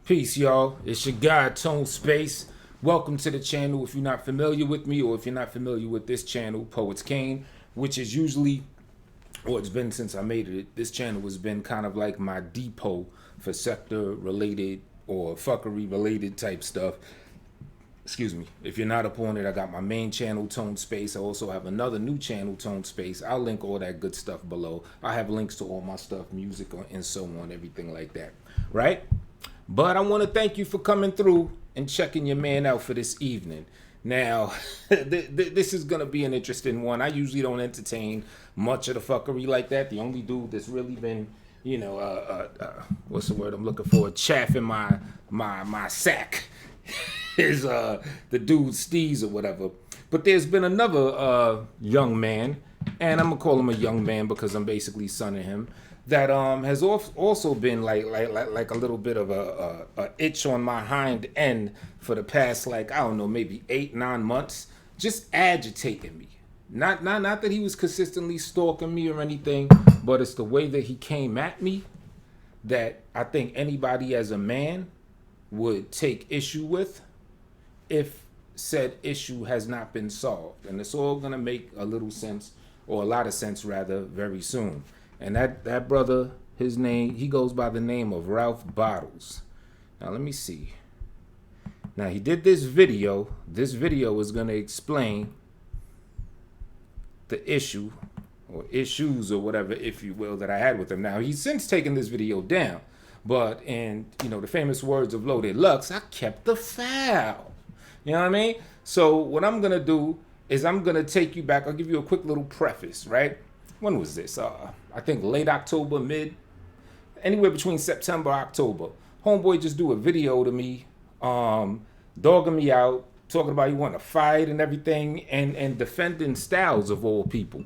Peace, y'all. It's your guy, Tone Space. Welcome to the channel. If you're not familiar with me, or if you're not familiar with this channel, Poets Cane, which is usually, or it's been since I made it, this channel has been kind of like my depot for sector-related or fuckery-related type stuff. Excuse me. If you're not up on it, I got my main channel, Tone Space. I also have another new channel, Tone Space. I'll link all that good stuff below. I have links to all my stuff, music, and so on, everything like that, right? But I want to thank you for coming through and checking your man out for this evening. Now, this is going to be an interesting one. I usually don't entertain much of the fuckery like that. The only dude that's really been, what's the word I'm looking for? Chaff in my sack is the dude Steez or whatever. But there's been another young man, and I'm going to call him a young man because I'm basically son of him, that has also been like a little bit of a itch on my hind end for the past, like, I don't know, maybe 8-9 months, just agitating me. Not that he was consistently stalking me or anything, but it's the way that he came at me that I think anybody as a man would take issue with if said issue has not been solved. And it's all gonna make a little sense, or a lot of sense rather, very soon. And that brother, his name, he goes by the name of Ralph Bottles. Now, let me see. Now, he did this video. This video is going to explain the issue, or issues, or whatever, if you will, that I had with him. Now, he's since taken this video down. But in, the famous words of Loaded Lux, I kept the foul. You know what I mean? So, what I'm going to do is I'm going to take you back. I'll give you a quick little preface, right? When was this? I think late October, anywhere between September, October. Homeboy just do a video to me, dogging me out, talking about he want to fight and everything, and defending Styles of all people.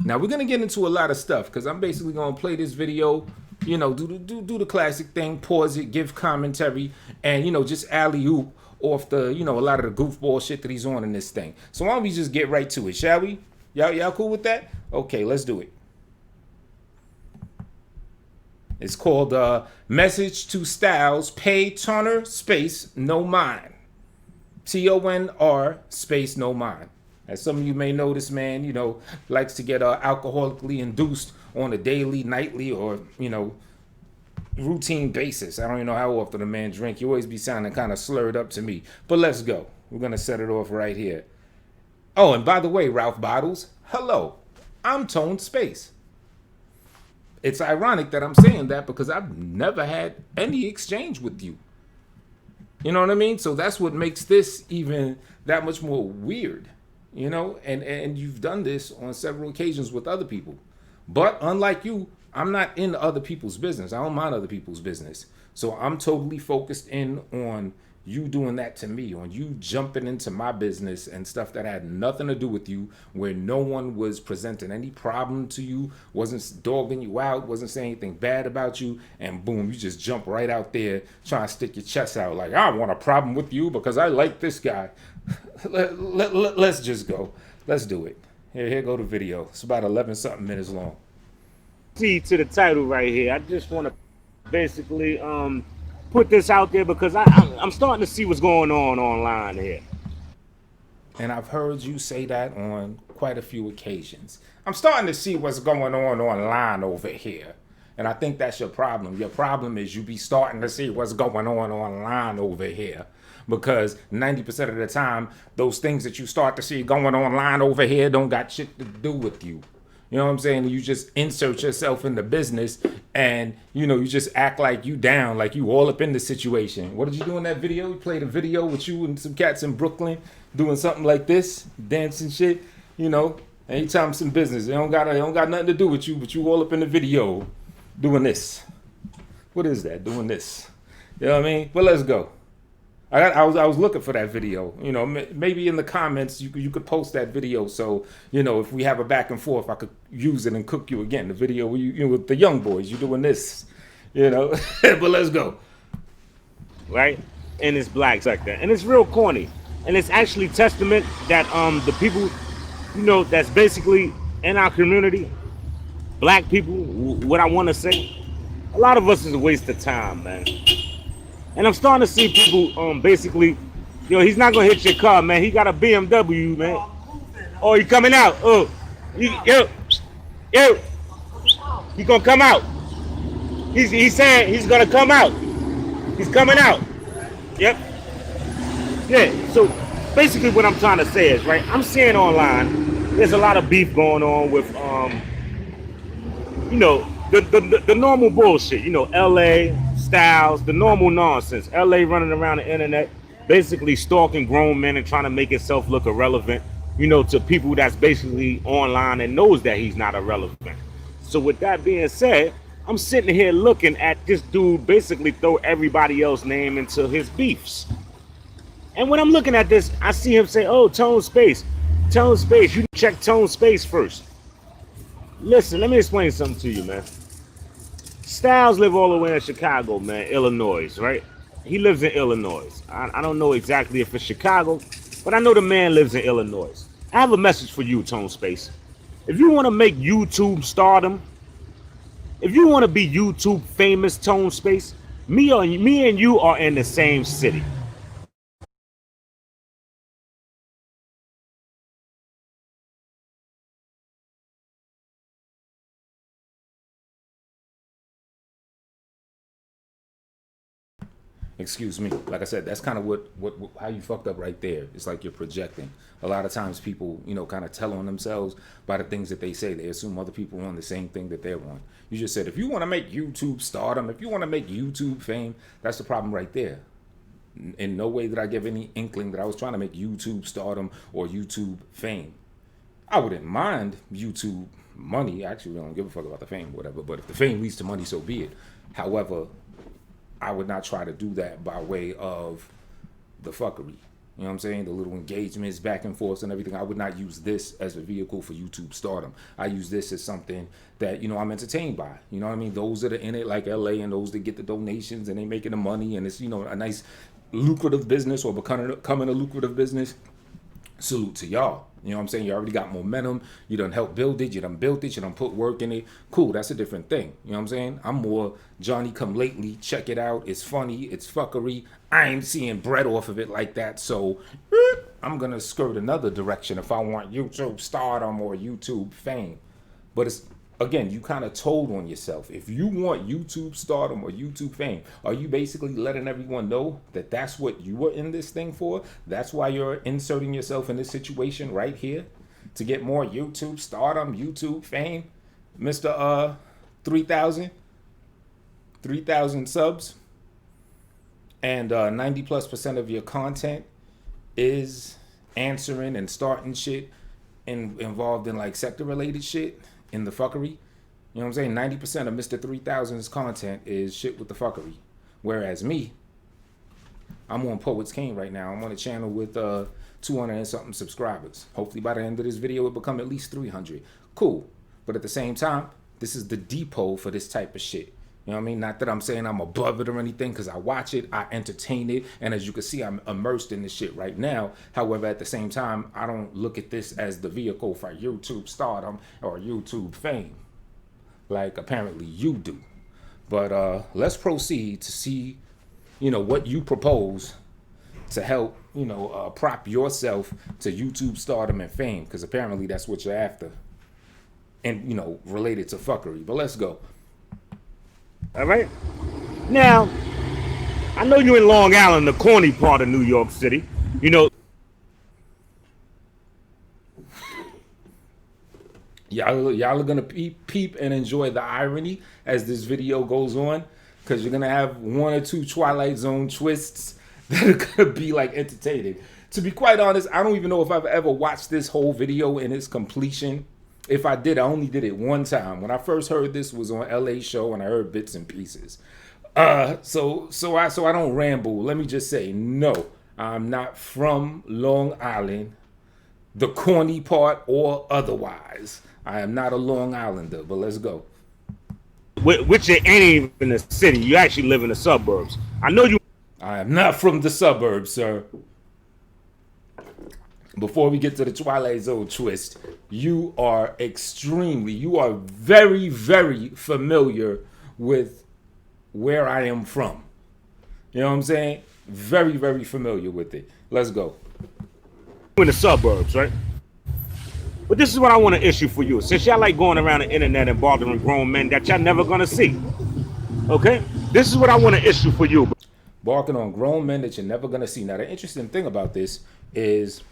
Now we're gonna get into a lot of stuff because I'm basically gonna play this video, do the classic thing, pause it, give commentary, and just alley-oop off the, a lot of the goofball shit that he's on in this thing. So why don't we just get right to it, shall we? Y'all cool with that? Okay, let's do it. It's called Message to Styles, Pay Turner, space, no mind. TONR, space, no mind. As some of you may know, this man, likes to get alcoholically induced on a daily, nightly, or, routine basis. I don't even know how often a man drink. He always be sounding kind of slurred up to me. But let's go. We're going to set it off right here. Oh, and by the way, Ralph Bottles, hello. I'm Tone Space. It's ironic that I'm saying that because I've never had any exchange with you. You know what I mean? So that's what makes this even that much more weird, and you've done this on several occasions with other people. But unlike you, I'm not in other people's business. I don't mind other people's business. So I'm totally focused in on you doing that to me, on you jumping into my business and stuff that had nothing to do with you, where no one was presenting any problem to you, wasn't dogging you out, wasn't saying anything bad about you, and boom, you just jump right out there trying to stick your chest out like, I want a problem with you because I like this guy. Let's just go. Let's do it. Here go the video. It's about 11-something minutes long. See to the title right here. I just want to basically put this out there because I'm starting to see what's going on online here. And I've heard you say that on quite a few occasions. I'm starting to see what's going on online over here. And I think that's your problem. Your problem is you be starting to see what's going on online over here. Because 90% of the time, those things that you start to see going online over here don't got shit to do with you. You know what I'm saying? You just insert yourself in the business and, you just act like you down, like you all up in the situation. What did you do in that video? You played a video with you and some cats in Brooklyn doing something like this, dancing shit, anytime some business. They don't got nothing to do with you, but you all up in the video doing this. What is that? Doing this. You know what I mean? But let's go. I was looking for that video. Maybe in the comments you could post that video. So if we have a back and forth, I could use it and cook you again. The video where you with the young boys, you doing this, But let's go. Right, and it's black sector, and it's real corny, and it's actually testament that the people, that's basically in our community, black people. What I want to say, a lot of us is a waste of time, man. And I'm starting to see people basically, he's not gonna hit your car, man. He got a BMW, man. Oh, he coming out. Oh, yo, he gonna come out. He's saying he's gonna come out. He's coming out. Yep. Yeah. So basically, what I'm trying to say is, right, I'm seeing online there's a lot of beef going on with the normal bullshit. L.A. Styles, the normal nonsense. L.A. running around the internet, basically stalking grown men and trying to make himself look irrelevant. To people that's basically online and knows that he's not irrelevant. So with that being said, I'm sitting here looking at this dude basically throw everybody else's name into his beefs. And when I'm looking at this, I see him say, oh, Tone Space. Tone Space, you check Tone Space first. Listen, let me explain something to you, man. Styles live all the way in Chicago, man, Illinois, right? He lives in Illinois. I don't know exactly if it's Chicago, but I know the man lives in Illinois. I have a message for you, Tone Space. If you want to make YouTube stardom, if you want to be YouTube famous, Tone Space, me and you are in the same city. Excuse me. Like I said, that's kind of what how you fucked up right there. It's like you're projecting. A lot of times people, kind of tell on themselves by the things that they say. They assume other people are on the same thing that they're on. You just said, if you want to make YouTube stardom, if you want to make YouTube fame, that's the problem right there. In no way did I give any inkling that I was trying to make YouTube stardom or YouTube fame. I wouldn't mind YouTube money. Actually, I don't give a fuck about the fame, whatever. But if the fame leads to money, so be it. However, I would not try to do that by way of the fuckery. You know what I'm saying? The little engagements back and forth and everything. I would not use this as a vehicle for YouTube stardom. I use this as something that, I'm entertained by. You know what I mean? Those that are in it, like LA, and those that get the donations and they making the money, and it's, a nice lucrative business or becoming a lucrative business. Salute to y'all. You know what I'm saying? You already got momentum. You done helped build it. You done built it. You done put work in it. Cool. That's a different thing. You know what I'm saying? I'm more Johnny come lately. Check it out. It's funny. It's fuckery. I ain't seeing bread off of it like that. So I'm going to skirt another direction if I want YouTube stardom or YouTube fame. But it's, again, you kind of told on yourself. If you want YouTube stardom or YouTube fame, are you basically letting everyone know that that's what you were in this thing for? That's why you're inserting yourself in this situation right here? To get more YouTube stardom, YouTube fame? Mr. 3,000 subs? And 90+% of your content is answering and starting shit involved in like sector related shit in the fuckery. You know what I'm saying? 90% of Mr. 3000's content is shit with the fuckery. Whereas me, I'm on Poets Cane right now. I'm on a channel with 200 and something subscribers. Hopefully by the end of this video, it'll become at least 300. Cool. But at the same time, this is the depot for this type of shit. You know what I mean? Not that I'm saying I'm above it or anything, because I watch it, I entertain it, and as you can see, I'm immersed in this shit right now. However, at the same time, I don't look at this as the vehicle for YouTube stardom or YouTube fame, like apparently you do. But let's proceed to see, what you propose to help, prop yourself to YouTube stardom and fame, because apparently that's what you're after, and related to fuckery. But let's go. All right. Now, I know you're in Long Island, the corny part of New York City. Y'all are gonna peep and enjoy the irony as this video goes on, because you're gonna have one or two Twilight Zone twists that are gonna be like entertaining. To be quite honest, I don't even know if I've ever watched this whole video in its completion. If I did, I only did it one time. When I first heard this was on LA show, and I heard bits and pieces. So I don't ramble. Let me just say, no, I'm not from Long Island, the corny part or otherwise. I am not a Long Islander, but let's go. Which it ain't even a city. You actually live in the suburbs. I know you. I am not from the suburbs, sir. Before we get to the Twilight Zone twist, you are very, very familiar with where I am from. You know what I'm saying? Very, very familiar with it. Let's go. In the suburbs, right? But this is what I want to issue for you. Since y'all like going around the internet and bothering grown men that y'all never gonna see, okay? This is what I want to issue for you. Barking on grown men that you're never gonna see. Now, the interesting thing about this is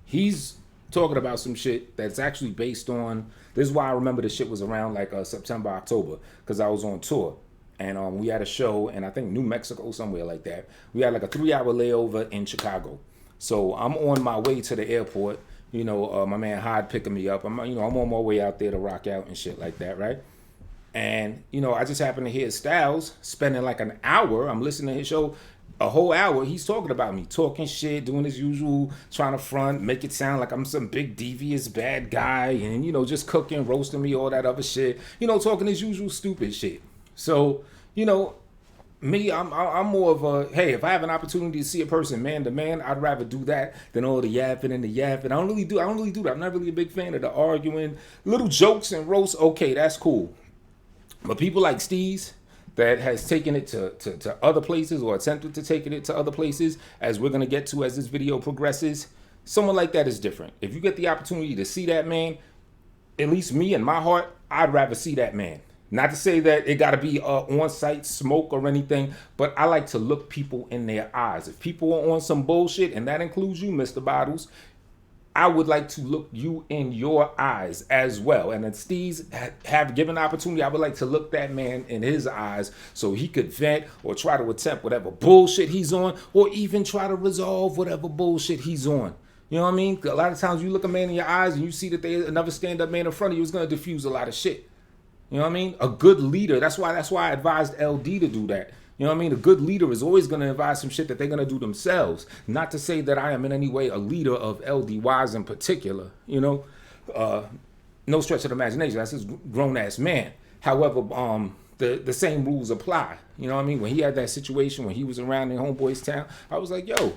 he's talking about some shit that's actually based on. This is why I remember the shit was around like September, October, because I was on tour. And we had a show in, I think, New Mexico, somewhere like that. We had like a 3-hour layover in Chicago. So I'm on my way to the airport. You know, my man Hyde picking me up. I'm on my way out there to rock out and shit like that, right? And, you know, I just happened to hear Styles spending like an hour. I'm listening to his show, a whole hour. He's talking about me, talking shit, doing his usual, trying to front, make it sound like I'm some big devious bad guy and, you know, just cooking, roasting me, all that other shit. You know, talking his usual stupid shit. So, you know, me, I'm more of a, hey, if I have an opportunity to see a person man to man, I'd rather do that than all the yapping and the yapping. I don't really do that. I'm not really a big fan of the arguing. Little jokes and roasts, okay, that's cool. But people like Steez that has taken it to other places or attempted to take it to other places, as we're going to get to as this video progresses, someone like that is different. If you get the opportunity to see that man, at least me in my heart, I'd rather see that man. Not to say that it got to be on-site smoke or anything, but I like to look people in their eyes. If people are on some bullshit, and that includes you, Mr. Bottles, I would like to look you in your eyes as well. And if Steve's have given the opportunity, I would like to look that man in his eyes so he could vent or try to attempt whatever bullshit he's on, or even try to resolve whatever bullshit he's on. You know what I mean? A lot of times you look a man in your eyes and you see that there's another stand-up man in front of you is going to diffuse a lot of shit. You know what I mean? A good leader. That's why I advised LD to do that. You know what I mean? A good leader is always going to advise some shit that they're going to do themselves. Not to say that I am in any way a leader of LDYs in particular. You know, no stretch of the imagination. That's his grown ass man. However, the same rules apply. You know what I mean? When he had that situation when he was around in Homeboy's town, I was like, yo,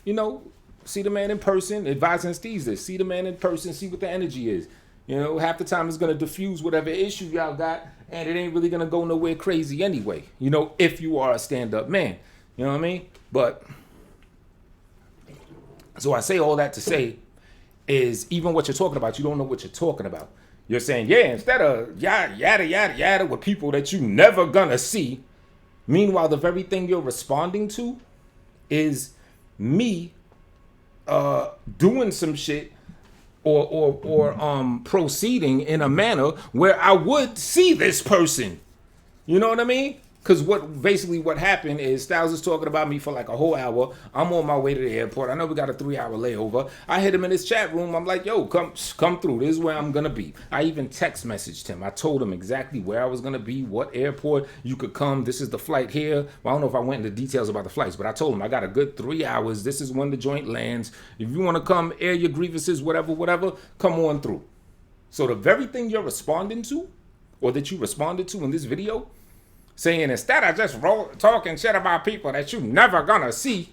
you know, see the man in person. Advising Steve this. See the man in person. See what the energy is. You know, half the time it's going to diffuse whatever issue y'all got, and it ain't really going to go nowhere crazy anyway, you know, if you are a stand-up man. You know what I mean? But, so I say all that to say is even what you're talking about, you don't know what you're talking about. You're saying, yeah, instead of yada, yada, yada, yada with people that you never going to see, meanwhile, the very thing you're responding to is me doing some shit or proceeding in a manner where I would see this person. You know what I mean? Because what happened is Styles is talking about me for like a whole hour. I'm on my way to the airport. I know we got a 3-hour layover. I hit him in his chat room. I'm like, yo, come through. This is where I'm going to be. I even text messaged him. I told him exactly where I was going to be, what airport you could come. This is the flight here. Well, I don't know if I went into details about the flights, but I told him I got a good 3 hours. This is when the joint lands. If you want to come air your grievances, whatever, come on through. So the very thing you're responding to, or that you responded to in this video, saying instead of just talking shit about people that you never gonna see,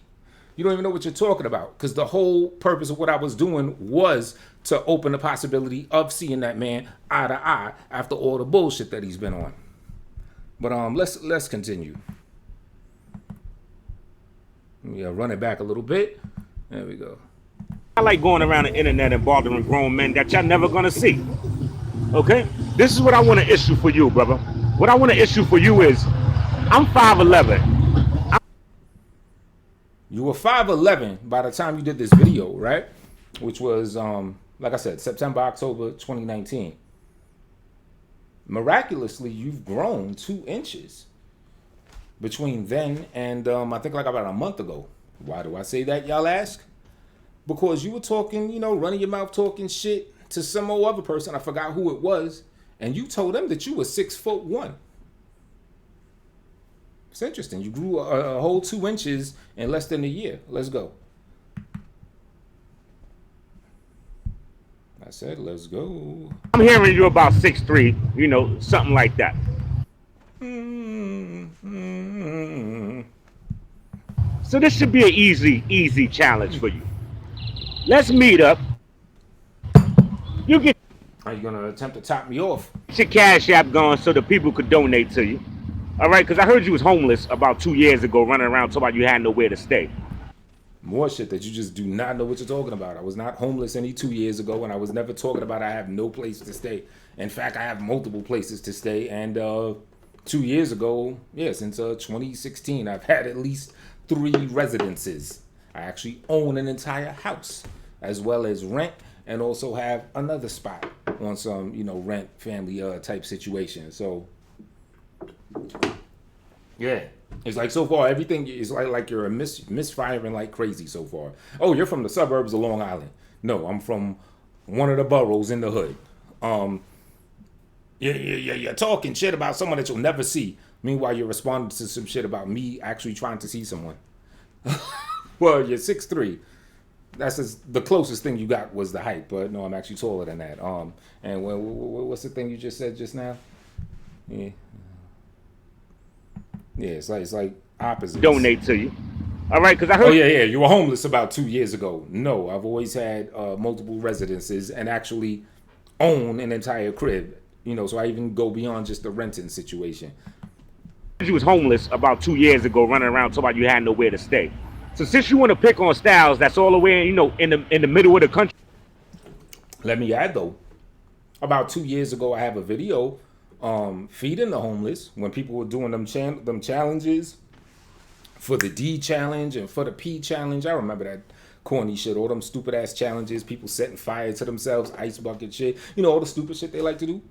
you don't even know what you're talking about. Because the whole purpose of what I was doing was to open the possibility of seeing that man eye to eye after all the bullshit that he's been on. But let's continue. Yeah, run it back a little bit. There we go. I like going around the internet and bothering grown men that y'all never gonna see. Okay? This is what I want to issue for you, brother. What I want to issue for you is, I'm 5'11". You were 5'11" by the time you did this video, right? Which was, like I said, September, October 2019. Miraculously, you've grown 2 inches between then and I think like about a month ago. Why do I say that, y'all ask? Because you were talking, you know, running your mouth talking shit to some old other person. I forgot who it was. And you told them that you were 6'1". It's interesting. You grew a whole 2 inches in less than a year. Let's go. I said, let's go. I'm hearing you about 6'3", you know, something like that. So this should be an easy challenge for you. Let's meet up. You get. Are you gonna attempt to top me off? Your Cash App going so the people could donate to you. All right, because I heard you was homeless about 2 years ago, running around talking about you had nowhere to stay. More shit that you just do not know what you're talking about. I was not homeless any 2 years ago, and I was never talking about I have no place to stay. In fact, I have multiple places to stay. And 2 years ago, yeah, since 2016, I've had at least 3 residences. I actually own an entire house, as well as rent, and also have another spot on some, rent family type situation. So yeah. It's like so far everything is like you're misfiring like crazy so far. Oh, you're from the suburbs of Long Island. No, I'm from one of the boroughs in the hood. You're talking shit about someone that you'll never see. Meanwhile, you're responding to some shit about me actually trying to see someone. Well, you're 6'3". That's the closest thing you got was the height, but no, I'm actually taller than that. And what's the thing you just said just now? Yeah. Yeah, it's like opposites. Donate to you. All right, because I heard. Oh yeah, you were homeless about 2 years ago. No, I've always had multiple residences and actually own an entire crib. So I even go beyond just the renting situation. You was homeless about 2 years ago, running around talking about you had nowhere to stay. So since you want to pick on Styles, that's all the way, in the middle of the country. Let me add though, about 2 years ago, I have a video feeding the homeless when people were doing them challenges for the D challenge and for the P challenge. I remember that corny shit, all them stupid ass challenges, people setting fire to themselves, ice bucket shit, all the stupid shit they like to do.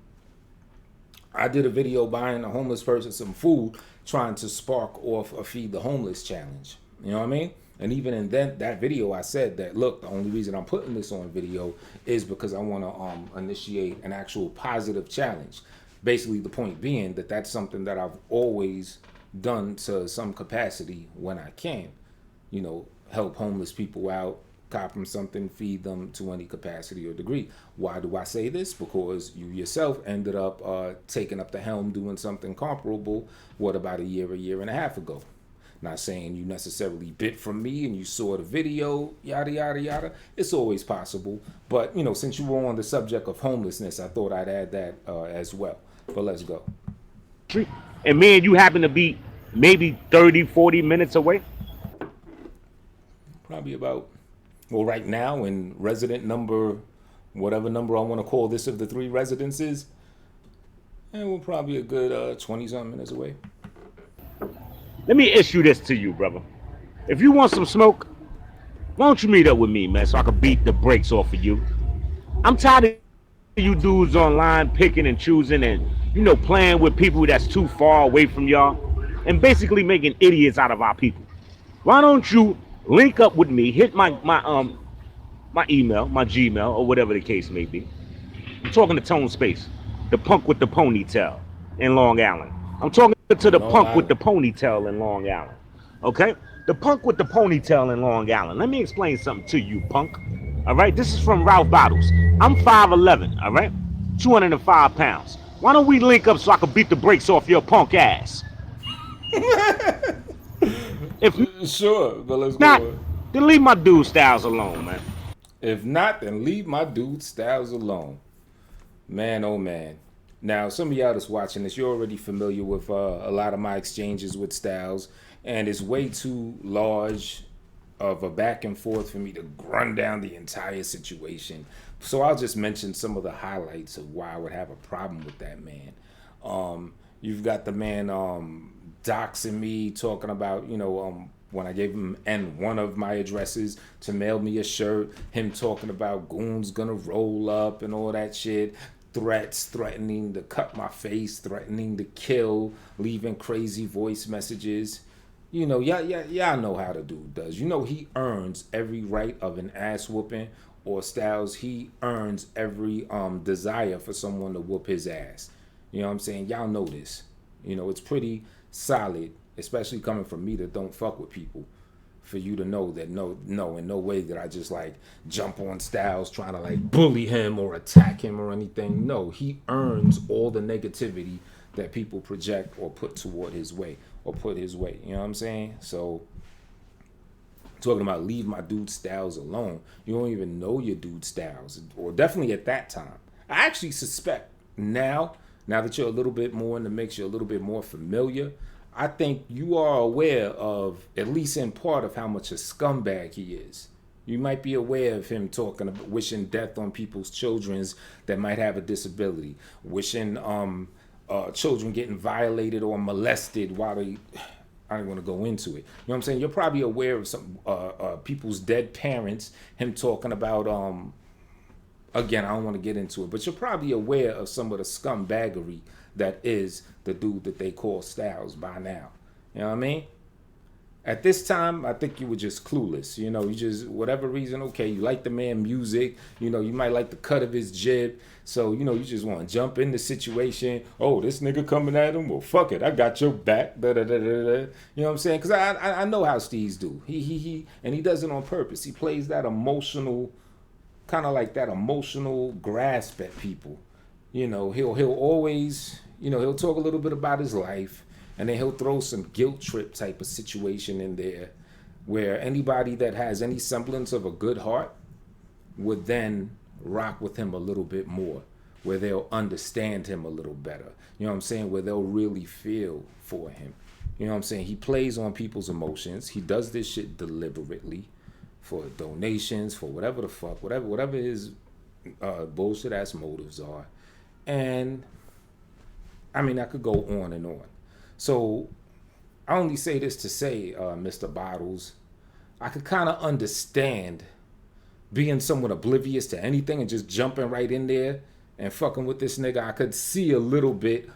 I did a video buying a homeless person some food, trying to spark off a feed the homeless challenge. You know what I mean? And even in that video, I said that, look, the only reason I'm putting this on video is because I want to initiate an actual positive challenge. Basically, the point being that that's something that I've always done to some capacity when I can. Help homeless people out, cop them something, feed them to any capacity or degree. Why do I say this? Because you yourself ended up taking up the helm doing something comparable, about a year and a half ago. Not saying you necessarily bit from me and you saw the video, yada, yada, yada. It's always possible. But, since you were on the subject of homelessness, I thought I'd add that as well. But let's go. And me and you happen to be maybe 30, 40 minutes away? Probably about, right now in resident number, whatever number I want to call this of the 3 residences, and we're probably a good 20-something minutes away. Let me issue this to you, brother. If you want some smoke, why don't you meet up with me, man, so I can beat the brakes off of you? I'm tired of you dudes online picking and choosing and, playing with people that's too far away from y'all and basically making idiots out of our people. Why don't you link up with me, hit my email, my Gmail, or whatever the case may be. I'm talking to Tone Space, the punk with the ponytail in Long Island. I'm talking to the punk with the ponytail in Long Island. Okay? The punk with the ponytail in Long Island. Let me explain something to you, punk. All right? This is from Ralph Bottles. I'm 5'11", all right? 205 pounds. Why don't we link up so I can beat the brakes off your punk ass? If sure, but let's not, go. Then leave my dude Styles alone, man. If not, then leave my dude Styles alone. Man, oh man. Now, some of y'all that's watching this, you're already familiar with a lot of my exchanges with Styles, and it's way too large of a back and forth for me to run down the entire situation. So I'll just mention some of the highlights of why I would have a problem with that man. You've got the man doxing me, talking about, when I gave him one of my addresses to mail me a shirt, him talking about goons gonna roll up and all that shit. Threatening to cut my face, threatening to kill, leaving crazy voice messages. Y'all know how the dude does. He earns every right of an ass whooping, or Styles, he earns every desire for someone to whoop his ass. You know what I'm saying? Y'all know this. It's pretty solid, especially coming from me that don't fuck with people, for you to know that no, in no way that I just jump on Styles trying to bully him or attack him or anything. No, he earns all the negativity that people project or put toward his way or put his way. You know what I'm saying? So talking about leave my dude Styles alone. You don't even know your dude Styles, or definitely at that time. I actually suspect now now that you're a little bit more in the mix, you're a little bit more familiar, I think you are aware of, at least in part, of how much a scumbag he is. You might be aware of him talking about wishing death on people's children's that might have a disability, wishing children getting violated or molested while they, I don't want to go into it. You know what I'm saying? You're probably aware of some people's dead parents, him talking about, again, I don't want to get into it, but you're probably aware of some of the scumbaggery that is the dude that they call Styles by now. You know what I mean? At this time, I think you were just clueless. You know, you just, whatever reason, okay, you like the man music, you know, you might like the cut of his jib. So, you know, you just want to jump in the situation. Oh, this nigga coming at him? Well, fuck it. I got your back. Da, da, da, da, da. You know what I'm saying? Because I know how Steez do. He and he does it on purpose. He plays that emotional, kind of like that emotional grasp at people. You know, he'll always, you know, he'll talk a little bit about his life. And then he'll throw some guilt trip type of situation in there where anybody that has any semblance of a good heart would then rock with him a little bit more, where they'll understand him a little better. You know what I'm saying? Where they'll really feel for him. You know what I'm saying? He plays on people's emotions. He does this shit deliberately for donations, for whatever the fuck, whatever his bullshit ass motives are. And I mean, I could go on and on. So I only say this to say, Mr. Bottles, I could kind of understand being somewhat oblivious to anything and just jumping right in there and fucking with this nigga. I could see a little bit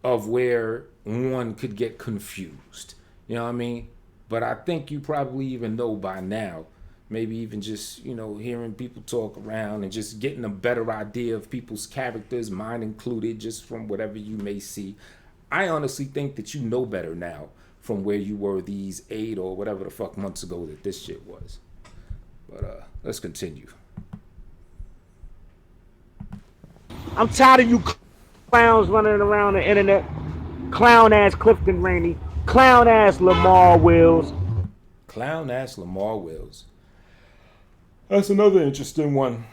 of where one could get confused. You know what I mean? But I think you probably even know by now, maybe even just, you know, hearing people talk around and just getting a better idea of people's characters, mine included, just from whatever you may see. I honestly think that you know better now from where you were these 8 or whatever the fuck months ago that this shit was. But let's continue. I'm tired of you clowns running around the internet. Clown ass Clifton Rainey. Clown ass Lamar Wills. Clown ass Lamar Wills. That's another interesting one.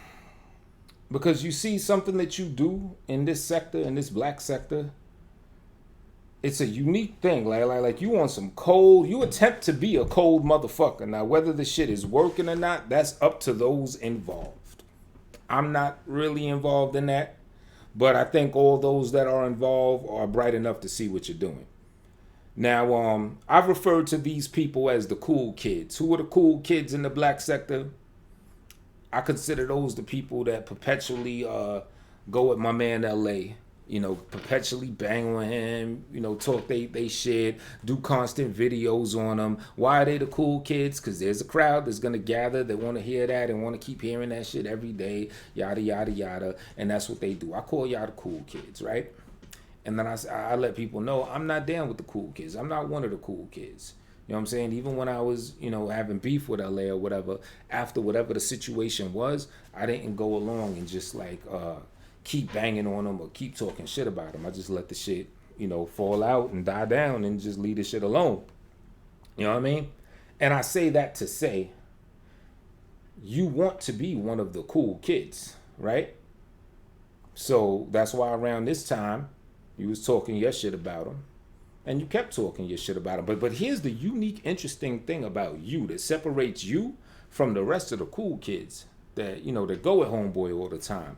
Because you see something that you do in this sector, in this black sector, it's a unique thing. Like you on some cold, you attempt to be a cold motherfucker. Now, whether the shit is working or not, that's up to those involved. I'm not really involved in that, but I think all those that are involved are bright enough to see what you're doing. Now, I've referred to these people as the cool kids. Who are the cool kids in the black sector? I consider those the people that perpetually go with my man LA. You know, perpetually bang on him, you know, talk they shit, do constant videos on him. Why are they the cool kids? Because there's a crowd that's going to gather. They want to hear that and want to keep hearing that shit every day, yada, yada, yada. And that's what they do. I call y'all the cool kids, right? And then I let people know I'm not down with the cool kids. I'm not one of the cool kids. You know what I'm saying? Even when I was, you know, having beef with LA or whatever, after whatever the situation was, I didn't go along and just like, keep banging on them or keep talking shit about them. I just let the shit, you know, fall out and die down and just leave the shit alone. You know what I mean? And I say that to say, you want to be one of the cool kids, right? So that's why around this time, you was talking your shit about them. And you kept talking your shit about them. But here's the unique, interesting thing about you that separates you from the rest of the cool kids that, you know, that go with homeboy all the time.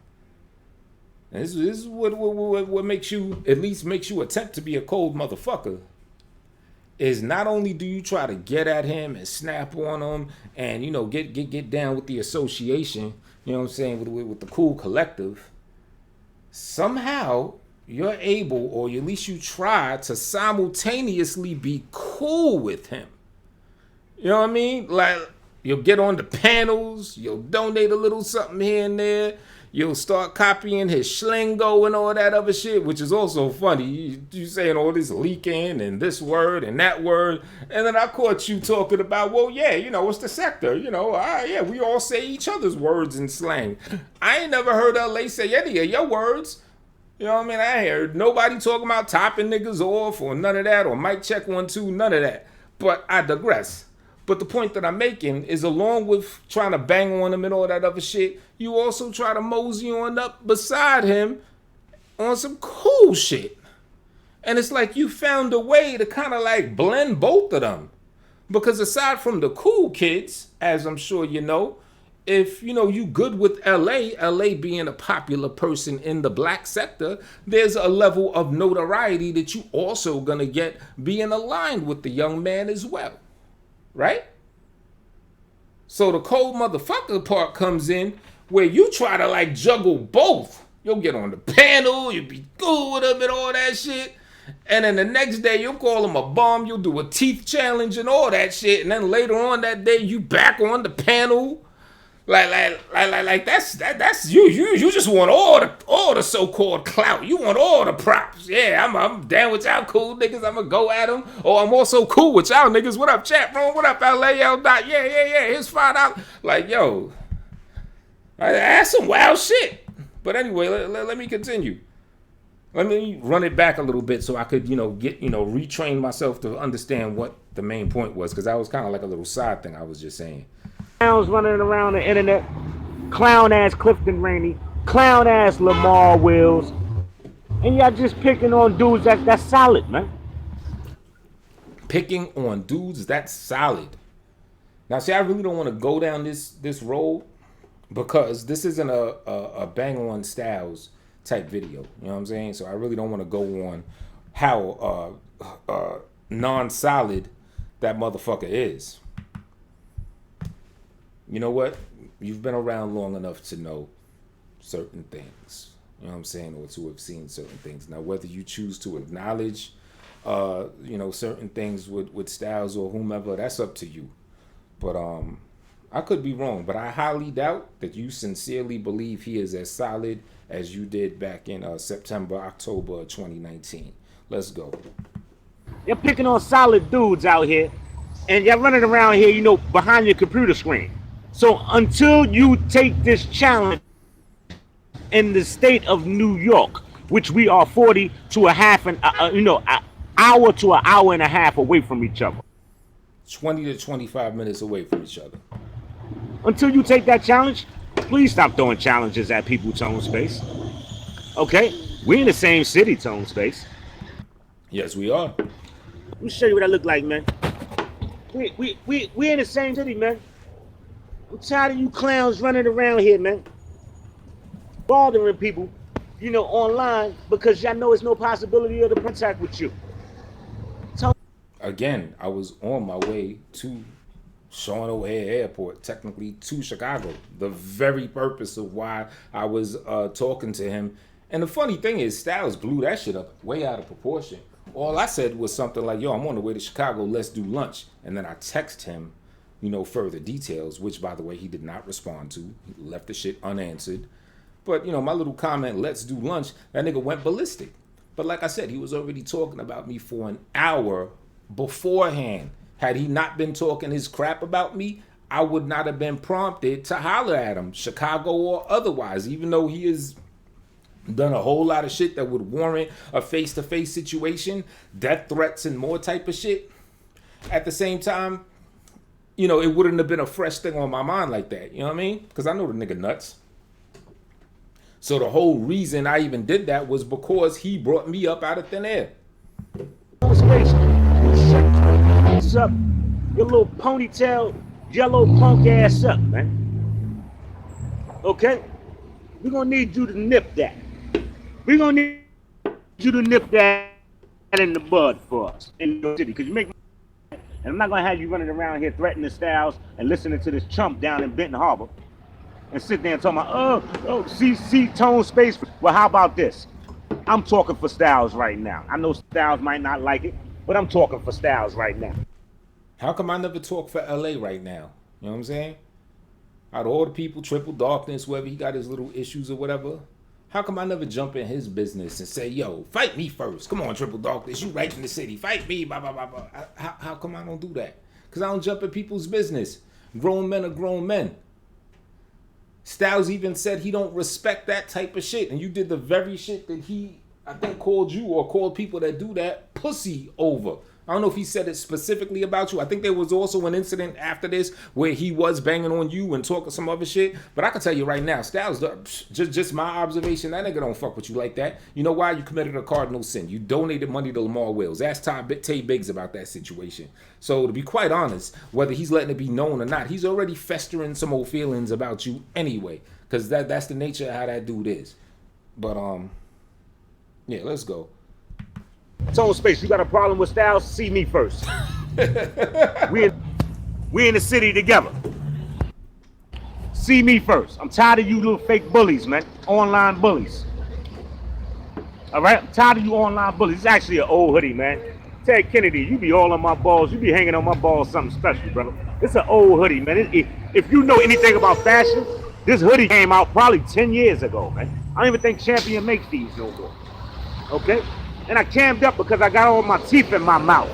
And this is what makes you, at least makes you attempt to be a cold motherfucker, is not only do you try to get at him and snap on him and, you know, get down with the association, you know what I'm saying, with the cool collective, somehow you're able, or at least you try to simultaneously be cool with him. You know what I mean? Like, you'll get on the panels, you'll donate a little something here and there, you'll start copying his schlingo and all that other shit, which is also funny. You saying all this leaking and this word and that word. And then I caught you talking about, well, yeah, you know, it's the sector. You know, yeah, we all say each other's words in slang. I ain't never heard LA say any of your words. You know what I mean? I ain't heard nobody talking about topping niggas off or none of that, or mic check 1, 2, none of that. But I digress. But the point that I'm making is, along with trying to bang on him and all that other shit, you also try to mosey on up beside him on some cool shit. And it's like you found a way to kind of like blend both of them. Because aside from the cool kids, as I'm sure you know, if you good with LA being a popular person in the black sector, there's a level of notoriety that you also gonna get being aligned with the young man as well. Right? So the cold motherfucker part comes in where you try to like juggle both. You'll get on the panel, you'll be cool with him and all that shit. And then the next day you'll call him a bum, you'll do a teeth challenge and all that shit. And then later on that day you back on the panel. Like that's you just want all the so-called clout. You want all the props. Yeah, I'm down with y'all cool niggas. I'ma go at them. Or I'm also cool with y'all niggas. What up, chat room? What up, LAL dot? Yeah. Here's $5. Like, yo, that's some wild shit. But anyway, let me continue. Let me run it back a little bit so I could, get, retrain myself to understand what the main point was. Because that was kind of like a little side thing I was just saying. Clowns running around the internet, clown ass Clifton Rainey, clown ass Lamar Wills, and y'all just picking on dudes that's solid, man. Picking on dudes that's solid. Now, see, I really don't want to go down this road because this isn't a bang on Styles type video. You know what I'm saying? So I really don't want to go on how non-solid that motherfucker is. You know what? You've been around long enough to know certain things. You know what I'm saying? Or to have seen certain things. Now, whether you choose to acknowledge, certain things with Styles or whomever, that's up to you. But I could be wrong. But I highly doubt that you sincerely believe he is as solid as you did back in September, October 2019. Let's go. You're picking on solid dudes out here, and you're running around here, behind your computer screen. So until you take this challenge in the state of New York, which we are 40 to a half an hour to an hour and a half away from each other. 20 to 25 minutes away from each other. Until you take that challenge, please stop throwing challenges at people, Tone Space. Okay? We in the same city, Tone Space. Yes, we are. Let me show you what I look like, man. We in the same city, man. I'm tired of you clowns running around here, man. Bothering people, online because y'all know it's no possibility of the contact with you. Again, I was on my way to Sean O'Hare Airport, technically to Chicago. The very purpose of why I was talking to him. And the funny thing is, Styles blew that shit up way out of proportion. All I said was something like, yo, I'm on the way to Chicago, let's do lunch. And then I text him, further details, which, by the way, he did not respond to. He left the shit unanswered. But, my little comment, let's do lunch, that nigga went ballistic. But like I said, he was already talking about me for an hour beforehand. Had he not been talking his crap about me, I would not have been prompted to holler at him, Chicago or otherwise, even though he has done a whole lot of shit that would warrant a face-to-face situation, death threats and more type of shit. At the same time, it wouldn't have been a fresh thing on my mind like that. You know what I mean? Because I know the nigga nuts. So the whole reason I even did that was because he brought me up out of thin air. What's up? Your little ponytail, yellow punk ass up, man. Okay? We're gonna need you to nip that. We're gonna need you to nip that in the bud for us in your city. Because you make. And I'm not gonna have you running around here threatening Styles and listening to this chump down in Benton Harbor and sit there and talking about, see Tone Space. Well, how about this? I'm talking for Styles right now. I know Styles might not like it, but I'm talking for Styles right now. How come I never talk for LA right now? You know what I'm saying? Out of all the people, Triple Darkness, whoever he got his little issues or whatever, how come I never jump in his business and say, yo, fight me first. Come on, Triple Darkness, you right in the city. Fight me, blah, blah, blah, blah. How come I don't do that? Because I don't jump in people's business. Grown men are grown men. Styles even said he don't respect that type of shit. And you did the very shit that he, I think, called you or called people that do that pussy over. I don't know if he said it specifically about you. I think there was also an incident after this where he was banging on you and talking some other shit. But I can tell you right now, Styles, just my observation, that nigga don't fuck with you like that. You know why? You committed a cardinal sin. You donated money to Lamar Wills. Ask Tay Biggs about that situation. So to be quite honest, whether he's letting it be known or not, he's already festering some old feelings about you anyway. Because that's the nature of how that dude is. But yeah, let's go. Tone Space, you got a problem with Styles? See me first. we in the city together. See me first. I'm tired of you little fake bullies, man. Online bullies. All right? I'm tired of you online bullies. It's actually an old hoodie, man. Ted Kennedy, you be all on my balls. You be hanging on my balls something special, brother. It's an old hoodie, man. If you know anything about fashion, this hoodie came out probably 10 years ago, man. I don't even think Champion makes these no more. Okay? And I cammed up because I got all my teeth in my mouth.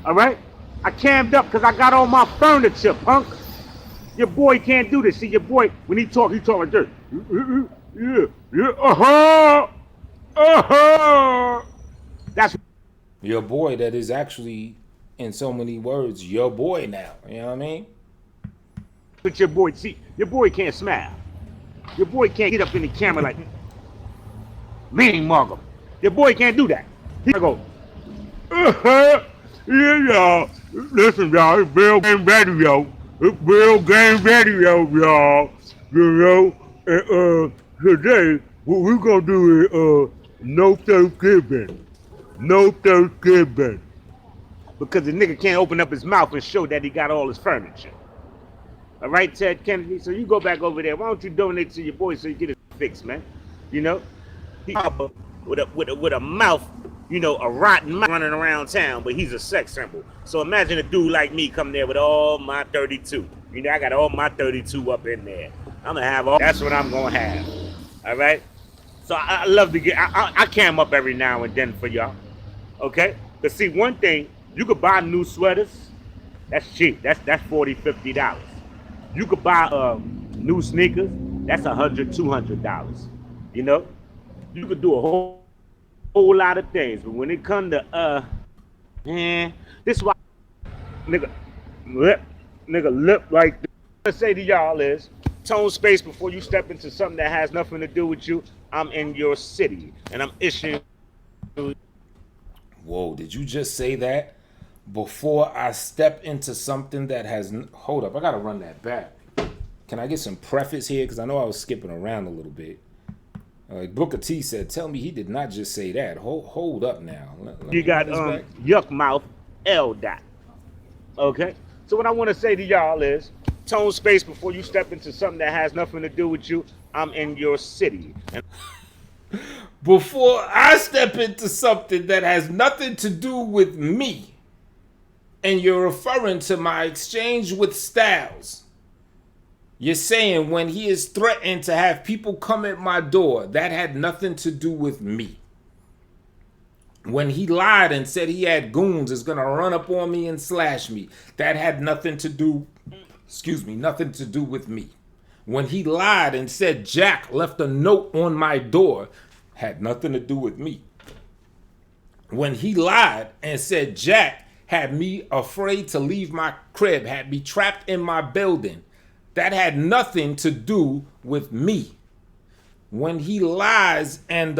All right? I cammed up because I got all my furniture, punk. Your boy can't do this. See, your boy, when he talk like this. Yeah, That's your boy that is actually, in so many words, your boy now. You know what I mean? But your boy, see, your boy can't smile. Your boy can't get up in the camera like, mean mugger. Your boy can't do that. He go, yeah, y'all. Listen, y'all, it's Bill Game Radio. It's Bill Game Radio, y'all. You know, today, what we're gonna do is, no Thanksgiving. No Thanksgiving. Because the nigga can't open up his mouth and show that he got all his furniture. All right, Ted Kennedy? So you go back over there. Why don't you donate to your boy so you get it fixed, man? You know? He with a mouth, you know, a rotten mouth running around town, but he's a sex symbol. So imagine a dude like me come there with all my 32. You know, I got all my 32 up in there. I'm gonna have all, that's what I'm gonna have. All right? So I love to get, I cam up every now and then for y'all. Okay? But see, one thing, you could buy new sweaters. That's cheap. That's $40, $50. You could buy new sneakers. That's $100, $200. You know? You could do a whole lot of things, but when it come to this is why nigga lip like this. What I say to y'all is, Tone Space, before you step into something that has nothing to do with you, I'm in your city and I'm issuing. Whoa, did you just say that? Before I step into something that has, hold up, I gotta run that back. Can I get some preface here? Because I know I was skipping around a little bit. Booker T said, tell me he did not just say that. Hold up now. You got Yuck Mouth L. Dot. Okay? So what I want to say to y'all is, Tone Space, before you step into something that has nothing to do with you, I'm in your city. And before I step into something that has nothing to do with me, and you're referring to my exchange with Styles, you're saying when he is threatened to have people come at my door, that had nothing to do with me. When he lied and said he had goons that's gonna run up on me and slash me, that had nothing to do, nothing to do with me. When he lied and said Jack left a note on my door, had nothing to do with me. When he lied and said Jack had me afraid to leave my crib, had me trapped in my building, that had nothing to do with me. When he lies and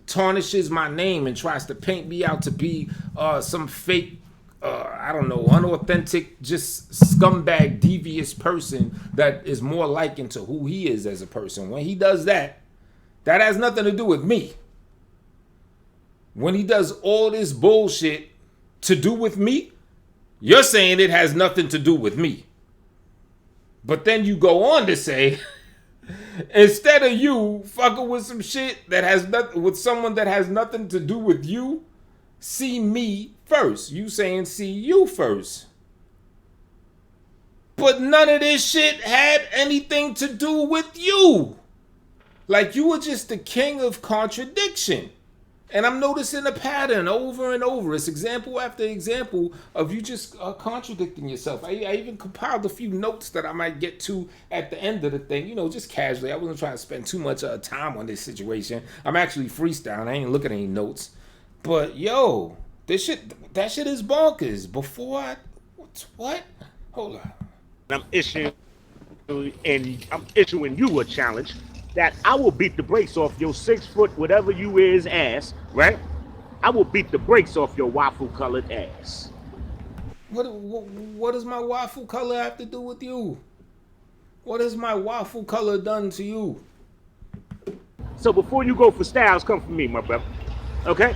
tarnishes my name and tries to paint me out to be some fake, unauthentic, just scumbag, devious person that is more likened to who he is as a person. When he does that, that has nothing to do with me. When he does all this bullshit to do with me, you're saying it has nothing to do with me. But then you go on to say, instead of you fucking with some shit that has nothing, with someone that has nothing to do with you, see me first. You saying see you first. But none of this shit had anything to do with you. Like you were just the king of contradiction. And I'm noticing a pattern over and over. It's example after example of you just contradicting yourself. I even compiled a few notes that I might get to at the end of the thing, you know, just casually. I wasn't trying to spend too much time on this situation. I'm actually freestyling. I ain't looking at any notes. But yo, That shit is bonkers. Before I, what? Hold on. I'm issuing you a challenge that I will beat the brakes off your 6 foot whatever you is ass, right? I will beat the brakes off your waffle colored ass. What does my waffle color have to do with you? What has my waffle color done to you? So before you go for styles, come for me, my brother. Okay?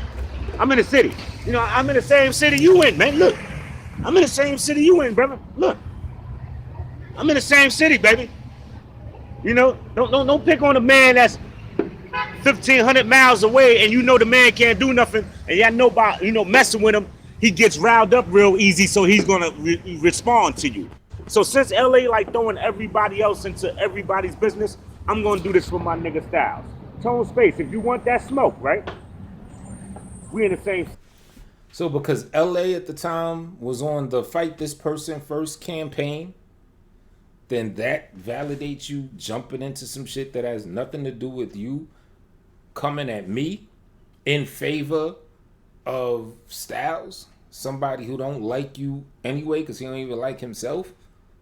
I'm in the city. You know, I'm in the same city you in, man. Look. I'm in the same city you in, brother. Look. I'm in the same city, baby. You know, don't pick on a man that's 1,500 miles away and you know the man can't do nothing and y'all know about, messing with him, he gets riled up real easy, so he's gonna respond to you. So since LA like throwing everybody else into everybody's business, I'm gonna do this for my nigga Styles. Tone Space, if you want that smoke, right? We in the same. So because LA at the time was on the Fight This Person First campaign, then that validates you jumping into some shit that has nothing to do with you coming at me in favor of Styles, somebody who don't like you anyway because he don't even like himself,